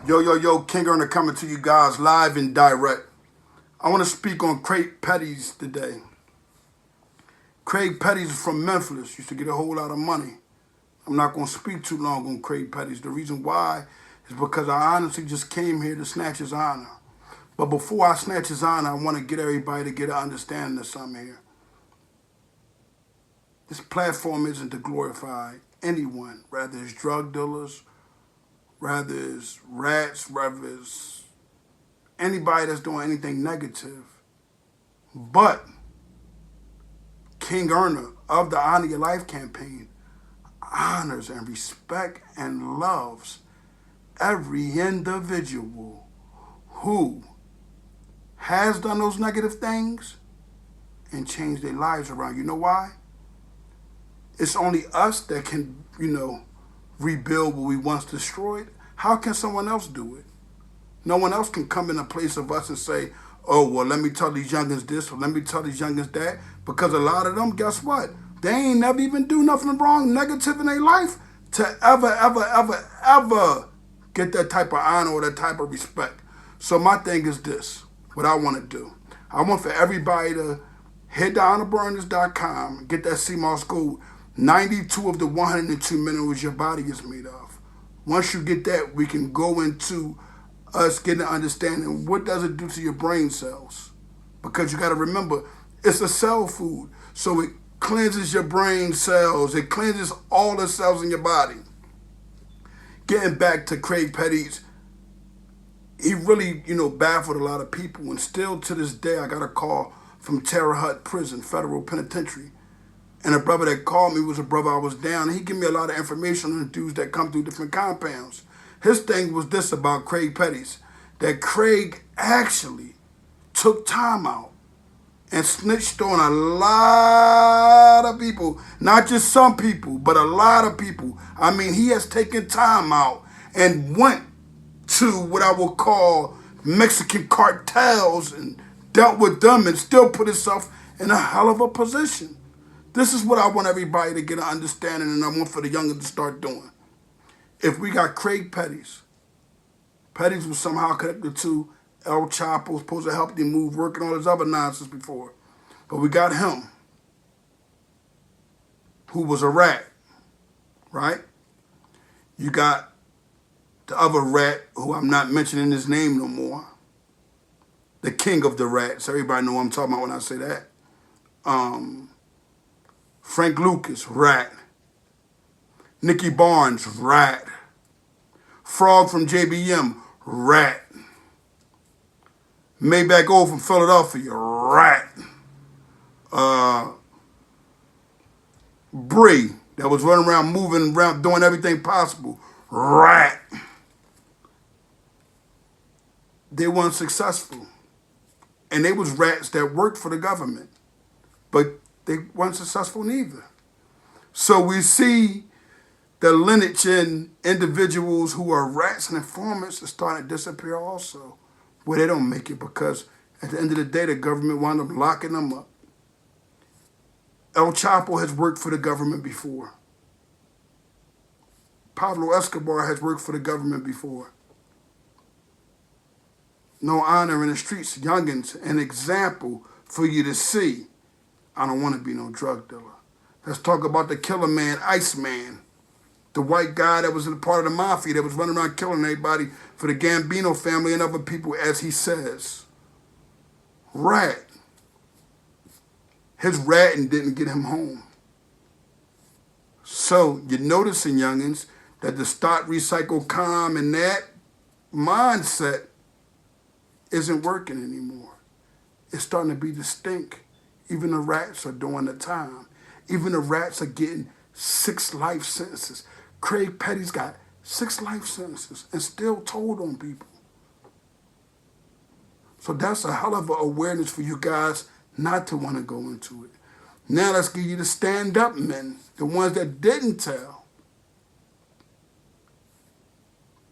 Yo, Kingearner coming to you guys live and direct. I want to speak on Craig Petties today. Craig Petties is from Memphis, used to get a whole lot of money. I'm not going to speak too long on Craig Petties. The reason why is because I honestly just came here to snatch his honor. But before I snatch his honor, I want to get everybody to get an understanding of something here. This platform isn't to glorify anyone, whether it's drug dealers, whether it's rats, whether it's anybody that's doing anything negative. But Kingearner of the Honor Your Life campaign honors and respects and loves every individual who has done those negative things and changed their lives around. You know why? It's only us that can, rebuild what we once destroyed. How can someone else do it? No one else can come in the place of us and say, oh, well, let me tell these youngins this or let me tell these youngins that. Because a lot of them, guess what? They ain't never even do nothing wrong, negative in their life to ever get that type of honor or that type of respect. So my thing is this, what I want to do. I want for everybody to hit thehonorburners.com, get that CMOS Gold, 92 of the 102 minerals your body is made of. Once you get that, we can go into us getting an understanding what does it do to your brain cells. Because you got to remember, it's a cell food. So it cleanses your brain cells. It cleanses all the cells in your body. Getting back to Craig Petties, he really, baffled a lot of people. And still to this day, I got a call from Terre-Haute prison, federal penitentiary. And a brother that called me was a brother I was down. And he gave me a lot of information on the dudes that come through different compounds. His thing was this about Craig Petties, that Craig actually took time out and snitched on a lot of people. Not just some people, but a lot of people. I mean, he has taken time out and went to what I would call Mexican cartels and dealt with them and still put himself in a hell of a position. This is what I want everybody to get an understanding, and I want for the younger to start doing. If we got Craig Petties, Petties was somehow connected to El Chapo, was supposed to help them move, working all this other nonsense before. But we got him, who was a rat, right? You got the other rat, who I'm not mentioning his name no more. The king of the rats. Everybody know what I'm talking about when I say that. Frank Lucas, rat. Nicky Barnes, rat. Frog from JBM, rat. Maybach O from Philadelphia, rat. Bree, that was running around, moving around, doing everything possible, rat. They weren't successful. And they was rats that worked for the government. But they weren't successful neither. So we see the lineage in individuals who are rats and informants are starting to disappear also, where they don't make it because at the end of the day, the government wound up locking them up. El Chapo has worked for the government before. Pablo Escobar has worked for the government before. No honor in the streets, youngins, an example for you to see. I don't want to be no drug dealer. Let's talk about the killer man, Iceman. The white guy that was a part of the mafia that was running around killing everybody for the Gambino family and other people, as he says. Rat. His ratting didn't get him home. So you're noticing, youngins, that the start, recycle, calm, and that mindset isn't working anymore. It's starting to be distinct. Even the rats are doing the time. Even the rats are getting 6 life sentences. Craig Petties got 6 life sentences and still told on people. So that's a hell of an awareness for you guys not to want to go into it. Now let's give you the stand-up men, the ones that didn't tell.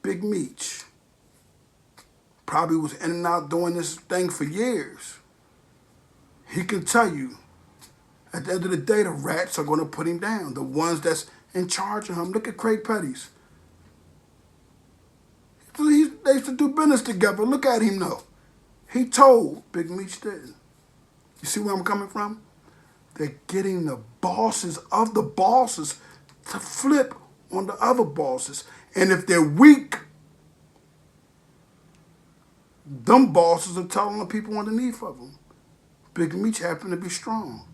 Big Meech probably was in and out doing this thing for years. He can tell you, at the end of the day, the rats are going to put him down. The ones that's in charge of him. Look at Craig Petties. They They used to do business together. Look at him though. He told Big Meech didn't. You see where I'm coming from? They're getting the bosses of the bosses to flip on the other bosses. And if they're weak, them bosses are telling the people underneath of them. Big Meech happened to be strong.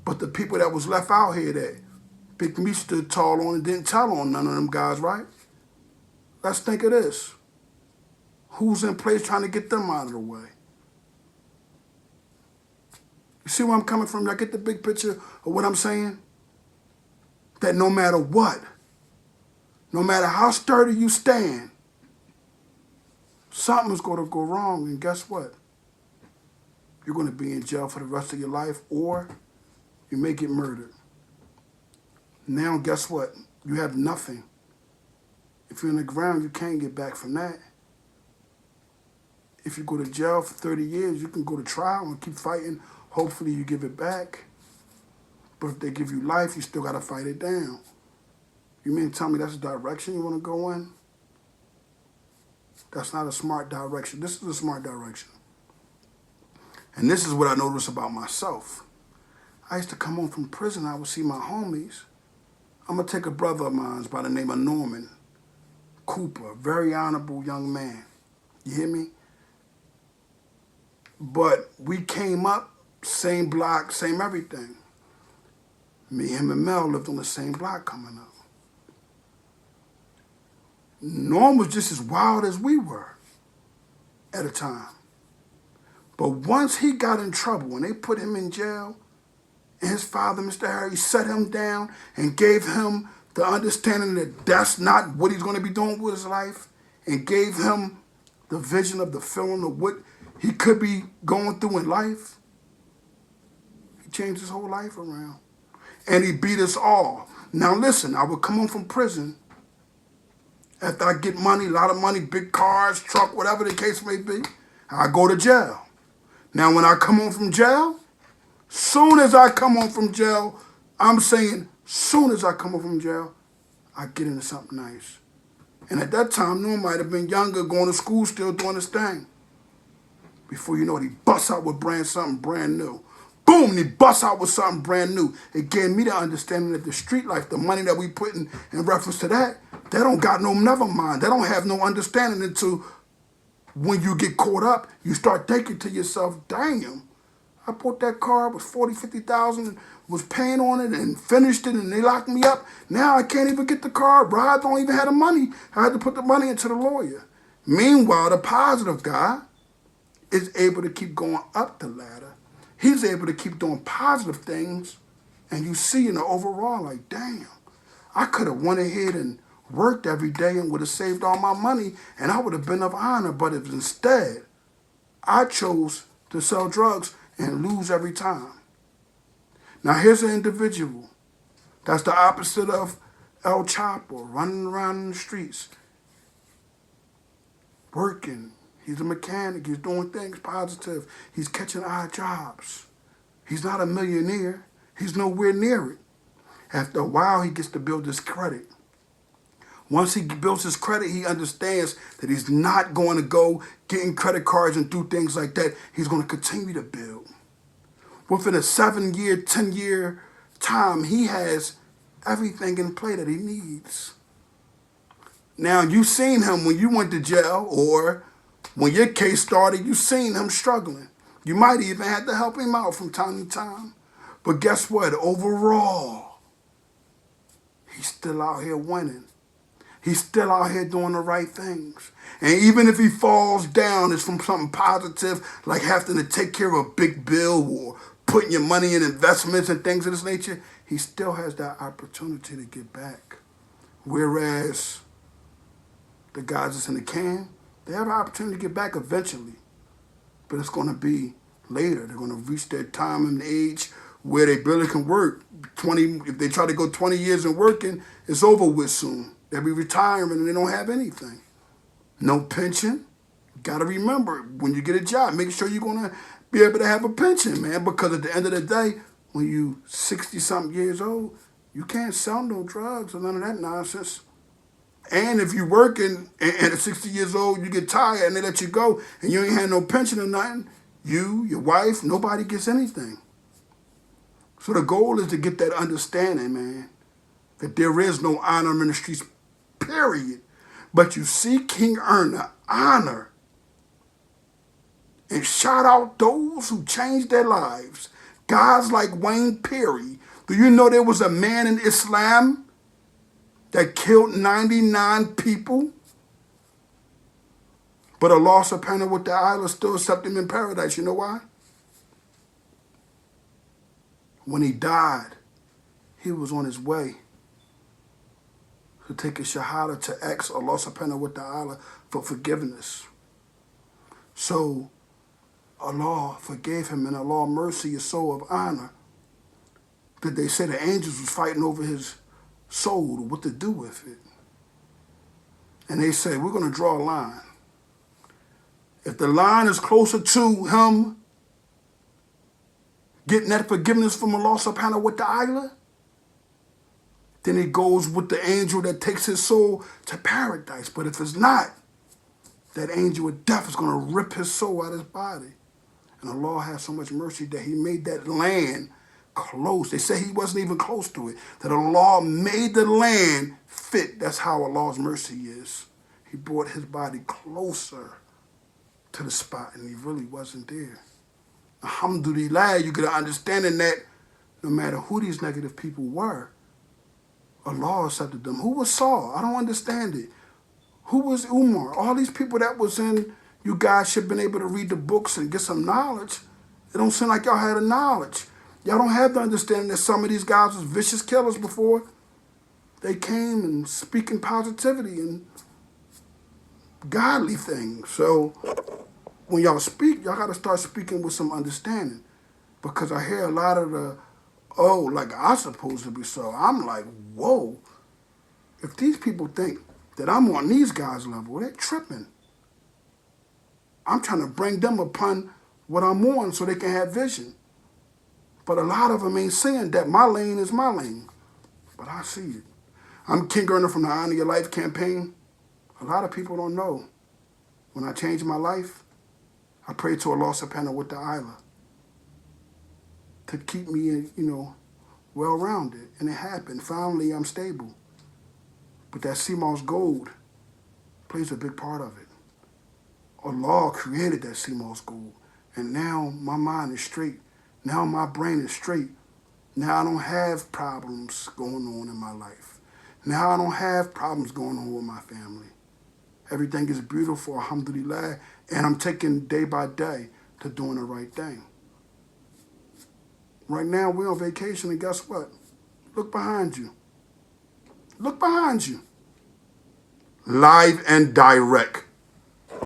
But the people that was left out here that Big Meech stood tall on and didn't tell on none of them guys, right? Let's think of this. Who's in place trying to get them out of the way? You see where I'm coming from? Y'all get the big picture of what I'm saying? That no matter what, no matter how sturdy you stand, something's going to go wrong. And guess what? You're going to be in jail for the rest of your life, or you may get murdered. Now, guess what? You have nothing. If you're in the ground, you can't get back from that. If you go to jail for 30 years, you can go to trial and keep fighting. Hopefully you give it back. But if they give you life, you still got to fight it down. You mean to tell me that's the direction you want to go in? That's not a smart direction. This is a smart direction. And this is what I noticed about myself. I used to come home from prison. I would see my homies. I'm going to take a brother of mine by the name of Norman Cooper, a very honorable young man. You hear me? But we came up, same block, same everything. Me, him, and Mel lived on the same block coming up. Norm was just as wild as we were at a time. But once he got in trouble, when they put him in jail, and his father, Mr. Harry, set him down and gave him the understanding that that's not what he's going to be doing with his life, and gave him the vision of the feeling of what he could be going through in life, he changed his whole life around. And he beat us all. Now listen, I would come home from prison after I get money, a lot of money, big cars, truck, whatever the case may be. I go to jail. Now when I come home from jail, soon as I come home from jail, I'm saying, soon as I come home from jail, I get into something nice. And at that time, Norm might have been younger, going to school, still doing his thing. Before you know it, he busts out with something brand new. Boom, and he busts out with something brand new. It gave me the understanding that the street life, the money that we put in reference to that, they don't got no never mind. They don't have no understanding until when you get caught up, you start thinking to yourself, damn, I bought that car, it was 40, 50,000, was paying on it and finished it, and they locked me up. Now I can't even get the car. Rod don't even have the money. I had to put the money into the lawyer. Meanwhile, the positive guy is able to keep going up the ladder. He's able to keep doing positive things, and you see in the overall, like, damn, I could have went ahead and worked every day and would have saved all my money, and I would have been of honor. But if instead I chose to sell drugs and lose every time. Now here's an individual that's the opposite of El Chapo, running around in the streets, working. He's a mechanic. He's doing things positive. He's catching odd jobs. He's not a millionaire. He's nowhere near it. After a while, he gets to build his credit. Once he builds his credit, he understands that he's not going to go getting credit cards and do things like that. He's going to continue to build. Within a 7-year, 10-year time, he has everything in play that he needs. Now, you've seen him when you went to jail, or when your case started, you've seen him struggling. You might even have to help him out from time to time. But guess what? Overall, he's still out here winning. He's still out here doing the right things. And even if he falls down, it's from something positive, like having to take care of a big bill or putting your money in investments and things of this nature. He still has that opportunity to get back. Whereas the guys that's in the can, they have an opportunity to get back eventually. But it's going to be later. They're going to reach their time and age where they barely can work. If they try to go 20 years in working, it's over with soon. They'll be retiring and they don't have anything. No pension. Got to remember, when you get a job, make sure you're going to be able to have a pension, man. Because at the end of the day, when you 60-something years old, you can't sell no drugs or none of that nonsense. And if you're working and at 60 years old, you get tired and they let you go and you ain't had no pension or nothing, you, your wife, nobody gets anything. So the goal is to get that understanding, man, that there is no honor ministries, period. But you see Kingearner honor and shout out those who changed their lives. Guys like Wayne Perry. Do you know there was a man in Islam that killed 99 people? But Allah subhanahu wa ta'ala still accepted him in paradise. You know why? When he died, he was on his way to take a shahada to ask Allah subhanahu wa ta'ala for forgiveness. So Allah forgave him and Allah mercy his soul of honor. That they said the angels was fighting over his soul, what to do with it. And they said, we're going to draw a line. If the line is closer to him getting that forgiveness from Allah subhanahu wa ta'ala, then it goes with the angel that takes his soul to paradise. But if it's not, that angel of death is going to rip his soul out of his body. And Allah has so much mercy that he made that land close. They say he wasn't even close to it. That Allah made the land fit. That's how Allah's mercy is. He brought his body closer to the spot and he really wasn't there. Alhamdulillah, you get an understanding that no matter who these negative people were, Allah accepted them. Who was Saul? I don't understand it. Who was Umar? All these people that was in, you guys should have been able to read the books and get some knowledge. It don't seem like y'all had a knowledge. Y'all don't have the understanding that some of these guys was vicious killers before they came and speaking positivity and godly things. So when y'all speak, y'all got to start speaking with some understanding. Because I hear a lot of the, oh, like I'm supposed to be so. I'm like, whoa. If these people think that I'm on these guys' level, they're tripping. I'm trying to bring them upon what I'm on so they can have vision. But a lot of them ain't saying that my lane is my lane. But I see it. I'm Kingearner from the Honor Your Life campaign. A lot of people don't know. When I changed my life, I prayed to Allah subhanahu wa ta'ala to keep me, well-rounded. And it happened. Finally, I'm stable. But that CMOS gold plays a big part of it. Allah created that CMOS gold. And now my mind is straight. Now my brain is straight. Now I don't have problems going on in my life. Now I don't have problems going on with my family. Everything is beautiful, alhamdulillah. And I'm taking day by day to doing the right thing. Right now we're on vacation and guess what? Look behind you. Look behind you. Live and direct.